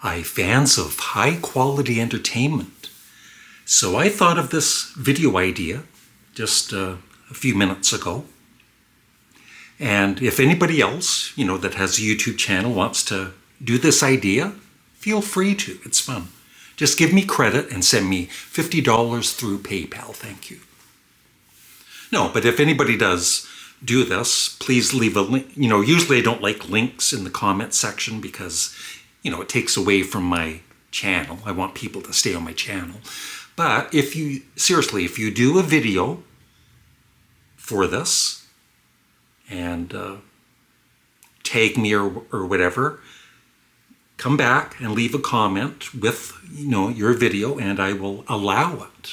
fans of high quality entertainment. So I thought of this video idea just a few minutes ago. And if anybody else, that has a YouTube channel wants to do this idea, feel free to. It's fun. Just give me credit and send me $50 through PayPal. Thank you. No, but if anybody does do this, please leave a link. Usually I don't like links in the comment section because, it takes away from my channel. I want people to stay on my channel. But if you do a video for this and tag me or whatever, come back and leave a comment with, your video and I will allow it.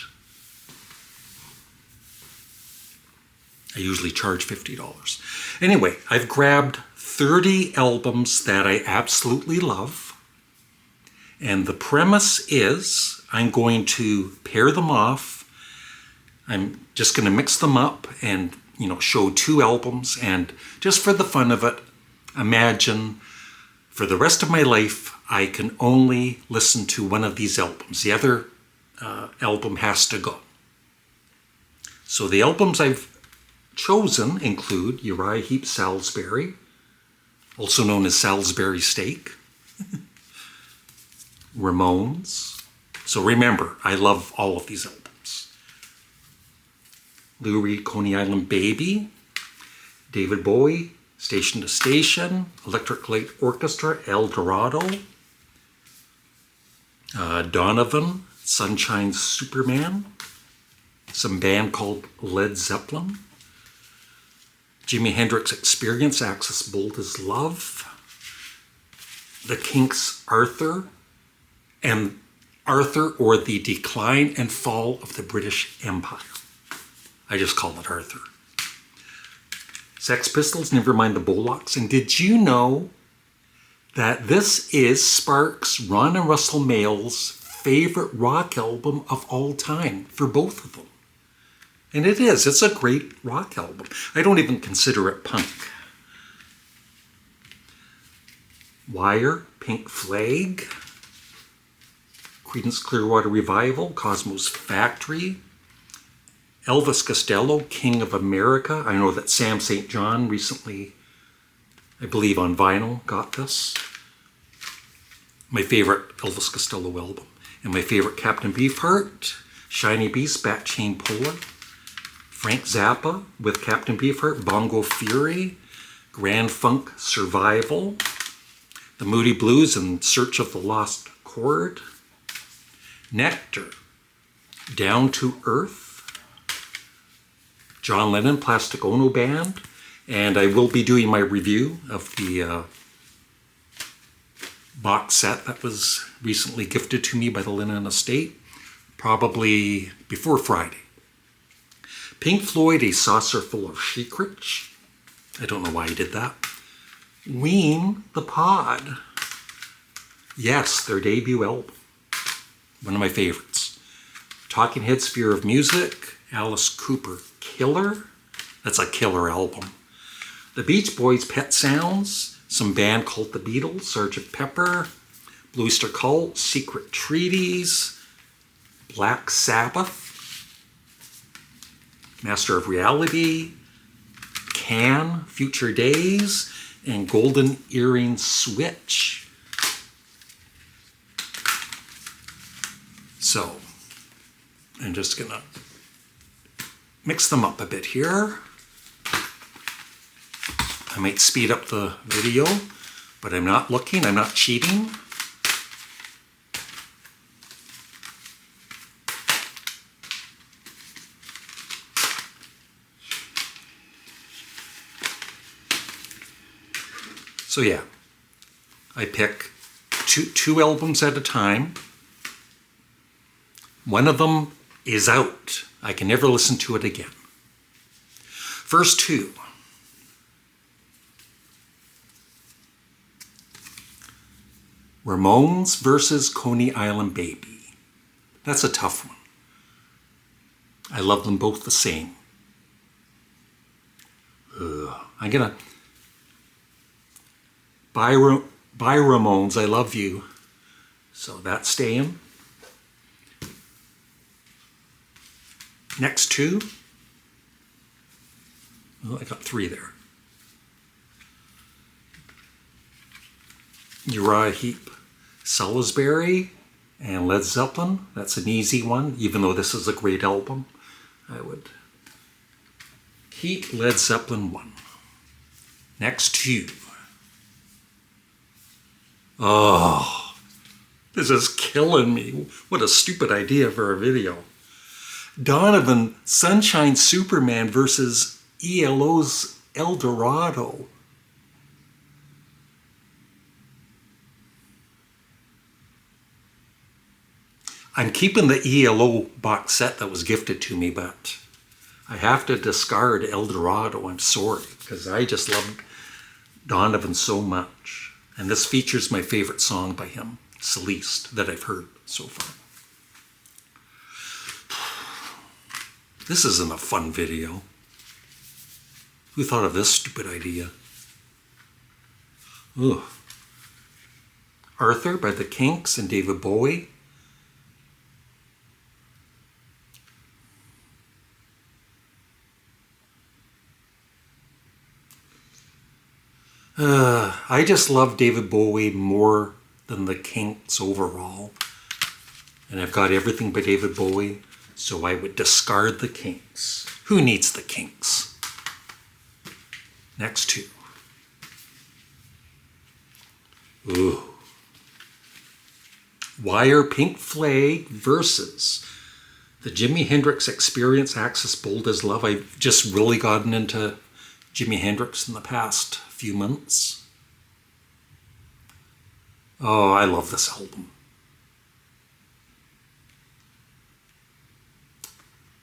I usually charge $50. Anyway, I've grabbed 30 albums that I absolutely love. And the premise is I'm going to pair them off. I'm just going to mix them up and, show 2 albums. And just for the fun of it, imagine for the rest of my life, I can only listen to one of these albums. The other album has to go. So the albums I've chosen include Uriah Heep Salisbury, also known as Salisbury Steak, Ramones. So remember, I love all of these albums. Lou Reed, Coney Island Baby, David Bowie, Station to Station, Electric Light Orchestra, El Dorado, Donovan, Sunshine Superman, some band called Led Zeppelin, Jimi Hendrix Experience, Axis Bold as Love, The Kinks' Arthur, and Arthur or the Decline and Fall of the British Empire. I just call it Arthur. Sex Pistols, Nevermind the Bollocks. And did you know that this is Sparks, Ron and Russell Mael's favorite rock album of all time for both of them? And it is. It's a great rock album. I don't even consider it punk. Wire, Pink Flag, Creedence Clearwater Revival, Cosmo's Factory, Elvis Costello, King of America. I know that Sam St. John recently, I believe on vinyl, got this. My favorite Elvis Costello album. And my favorite Captain Beefheart, Shiny Beast, Bat Chain Puller, Frank Zappa with Captain Beefheart, Bongo Fury, Grand Funk Survival, The Moody Blues in Search of the Lost Chord, Nectar, Down to Earth, John Lennon, Plastic Ono Band, and I will be doing my review of the box set that was recently gifted to me by the Lennon Estate, probably before Friday. Pink Floyd, A Saucer Full of Secrets. I don't know why he did that. Ween, The Pod. Yes, their debut album. One of my favorites. Talking Heads, Fear of Music. Alice Cooper, Killer. That's a killer album. The Beach Boys, Pet Sounds. Some band called the Beatles, Sgt. Pepper. Blue Oyster Cult, Secret Treaties. Black Sabbath. Master of Reality. Can, Future Days. And Golden Earring Switch. So, I'm just gonna mix them up a bit here. I might speed up the video, but I'm not looking, I'm not cheating. So yeah, I pick two albums at a time. One of them is out. I can never listen to it again. First two. Ramones versus Coney Island Baby. That's a tough one. I love them both the same. I'm gonna... Bye Ramones, I love you. So that's staying. Next two. Oh, I got three there. Uriah Heep, Salisbury, and Led Zeppelin. That's an easy one, even though this is a great album. I would keep Led Zeppelin 1. Next two. Oh, this is killing me. What a stupid idea for a video. Donovan, Sunshine Superman versus ELO's El Dorado. I'm keeping the ELO box set that was gifted to me, but I have to discard El Dorado. I'm sorry, because I just loved Donovan so much. And this features my favorite song by him, Celeste, that I've heard so far. This isn't a fun video. Who thought of this stupid idea? Ugh. Arthur by the Kinks and David Bowie. I just love David Bowie more than the Kinks overall. And I've got everything by David Bowie, so I would discard the Kinks. Who needs the Kinks? Next two. Ooh. Wire Pink Flag versus the Jimi Hendrix Experience Axis Bold as Love. I've just really gotten into Jimi Hendrix in the past few months. Oh, I love this album.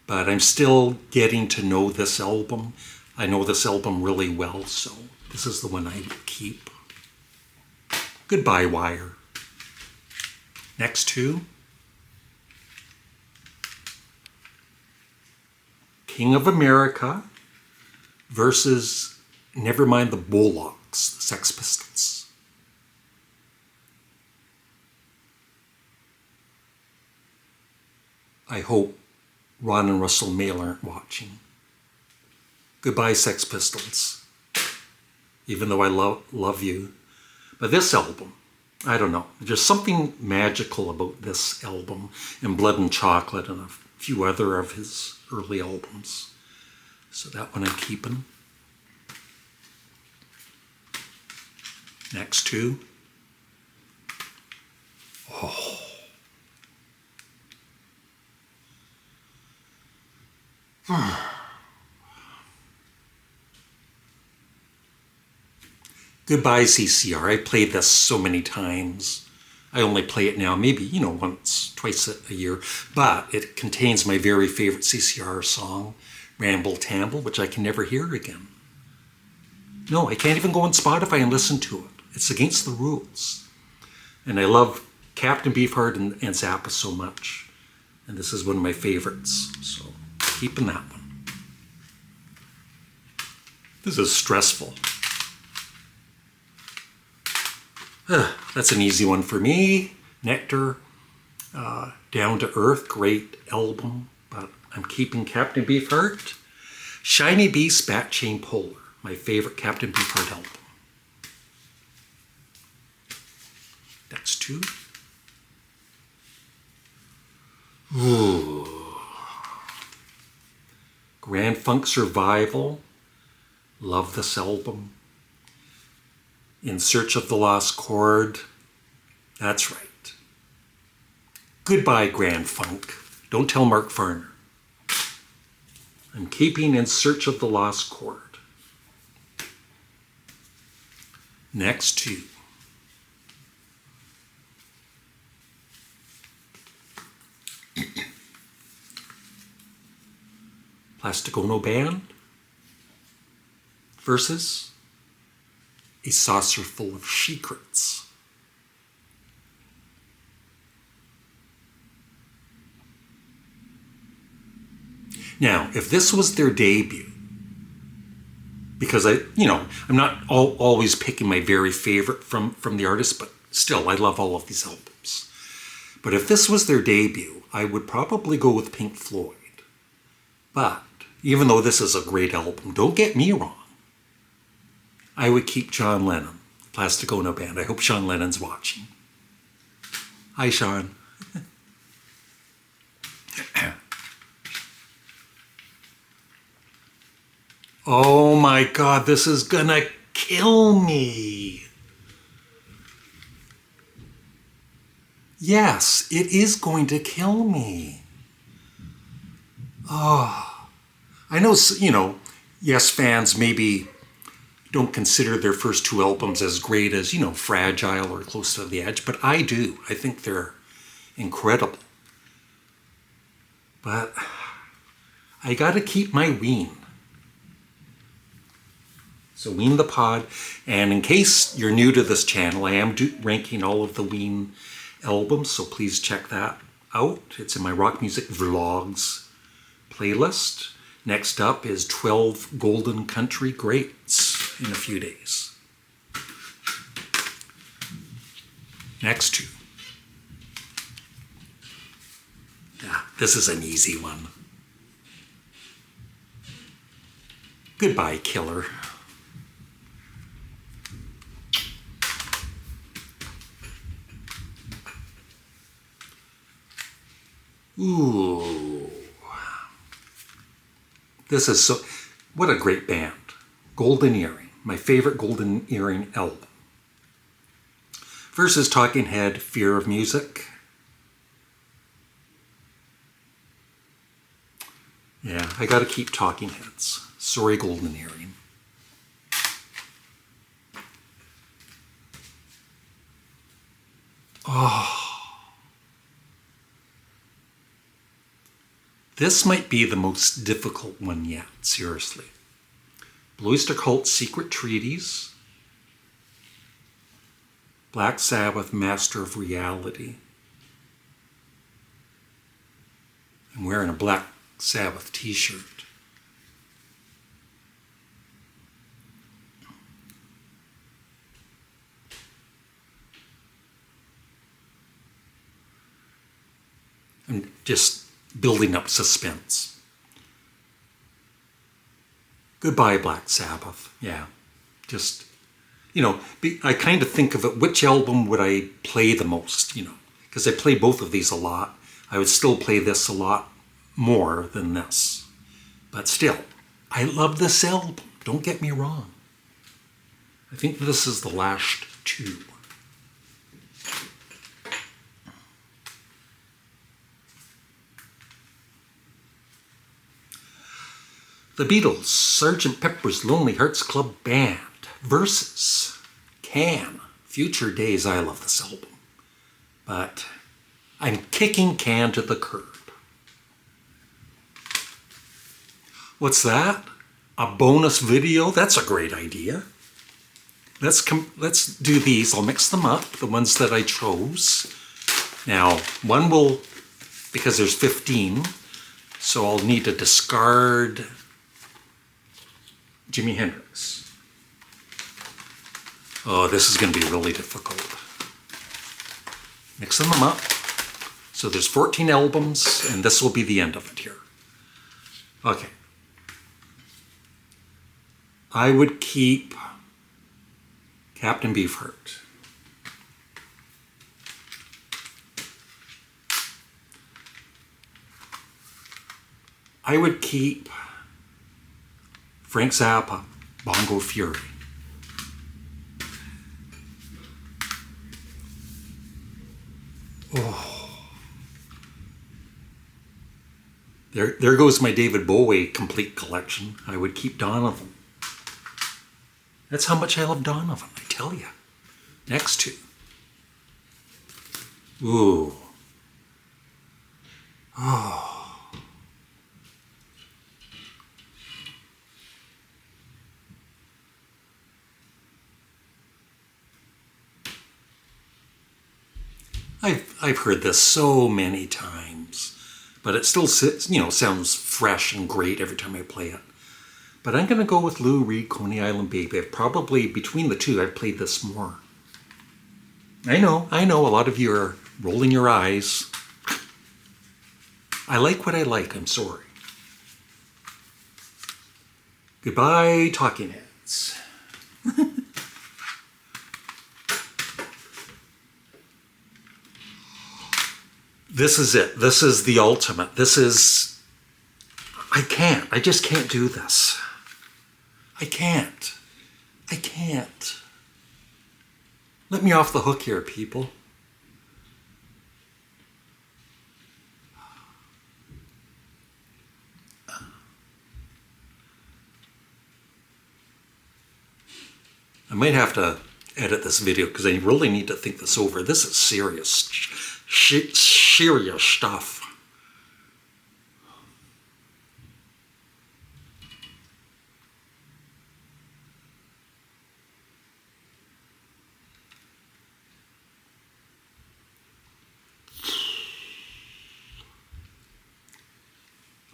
But I'm still getting to know this album. I know this album really well, so this is the one I keep. Goodbye, Wire. Next two. King of America versus Nevermind the Bollocks, the Sex Pistols. I hope Ron and Russell Mael aren't watching. Goodbye, Sex Pistols. Even though I love you. But this album, I don't know. There's something magical about this album and Blood and Chocolate and a few other of his early albums. So that one I'm keeping. Next two. Oh. Goodbye, CCR. I played this so many times. I only play it now, maybe, once, twice a year. But it contains my very favorite CCR song, Ramble Tamble, which I can never hear again. No, I can't even go on Spotify and listen to it. It's against the rules. And I love Captain Beefheart and Zappa so much. And this is one of my favorites. So, keeping that one. This is stressful. That's an easy one for me. Nectar, Down to Earth, great album, but I'm keeping Captain Beefheart. Shiny Beast, Bat Chain Polar, my favorite Captain Beefheart album. Next two. Ooh. Grand Funk Survival, love this album. In Search of the Lost Chord, that's right. Goodbye, Grand Funk. Don't tell Mark Farner. I'm keeping In Search of the Lost Chord. Next two. Plastic Ono Band versus A Saucer Full of Secrets. Now, if this was their debut, because I'm not always picking my very favorite from the artist, but still, I love all of these albums. But if this was their debut, I would probably go with Pink Floyd. But even though this is a great album, don't get me wrong, I would keep John Lennon, Plastic Ono Band. I hope Sean Lennon's watching. Hi, Sean. Oh my God, this is gonna kill me. Yes, it is going to kill me. Oh, I know, Yes fans maybe don't consider their first two albums as great as, Fragile or Close to the Edge, but I do. I think they're incredible. But I gotta keep my Ween. So Ween the Pod, and in case you're new to this channel, I am ranking all of the Ween albums, so please check that out. It's in my Rock Music Vlogs playlist. Next up is 12 Golden Country Greats in a few days. Next two. Yeah, this is an easy one. Goodbye, Killer. Ooh. This is so... What a great band. Golden Earring. My favorite Golden Earring album. Versus Talking Head, Fear of Music. Yeah, I gotta keep Talking Heads. Sorry, Golden Earring. Oh. This might be the most difficult one yet, seriously. Blue Oyster Cult's Secret Treaties. Black Sabbath, Master of Reality. I'm wearing a Black Sabbath t-shirt. I'm just building up suspense. Goodbye, Black Sabbath. Yeah, just, I kind of think of it, which album would I play the most, because I play both of these a lot. I would still play this a lot more than this. But still, I love this album. Don't get me wrong. I think this is the last two. The Beatles, Sgt. Pepper's Lonely Hearts Club Band versus Can. Future Days. I love this album. But I'm kicking Can to the curb. What's that? A bonus video? That's a great idea. Let's do these. I'll mix them up, the ones that I chose. Now, one will, because there's 15, so I'll need to discard Jimi Hendrix. Oh, this is going to be really difficult. Mixing them up. So there's 14 albums, and this will be the end of it here. Okay. I would keep Captain Beefheart. I would keep Frank Zappa, Bongo Fury. Oh. There goes my David Bowie complete collection. I would keep Donovan. That's how much I love Donovan, I tell you. Next two. Ooh. Oh. I've heard this so many times, but it still sounds fresh and great every time I play it. But I'm going to go with Lou Reed, Coney Island Baby. I've probably, between the two, I've played this more. I know, a lot of you are rolling your eyes. I like what I like, I'm sorry. Goodbye, talking heads. This is it. This is the ultimate. This is... I just can't do this. I can't. Let me off the hook here, people. I might have to edit this video because I really need to think this over. This is serious, serious stuff.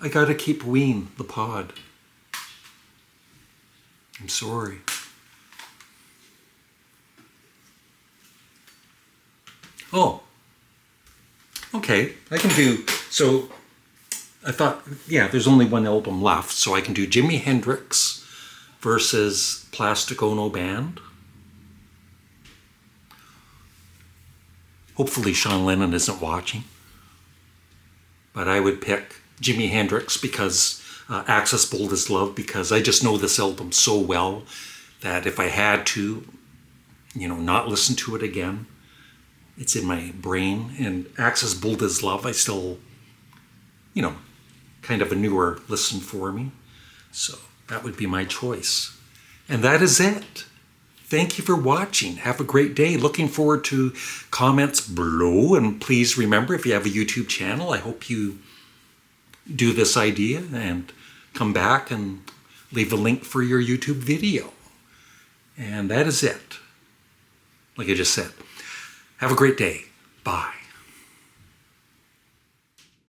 I gotta keep Ween, the pod. I'm sorry. Oh, okay, I can do, so I thought, yeah, there's only one album left, so I can do Jimi Hendrix versus Plastic Ono Band. Hopefully Sean Lennon isn't watching, but I would pick Jimi Hendrix because Access Bold as Love, because I just know this album so well that if I had to, not listen to it again, it's in my brain. And Access Bold as Love, I still, kind of a newer listen for me. So that would be my choice. And that is it. Thank you for watching. Have a great day. Looking forward to comments below. And please remember, if you have a YouTube channel, I hope you do this idea and come back and leave a link for your YouTube video. And that is it. Like I just said. Have a great day. Bye.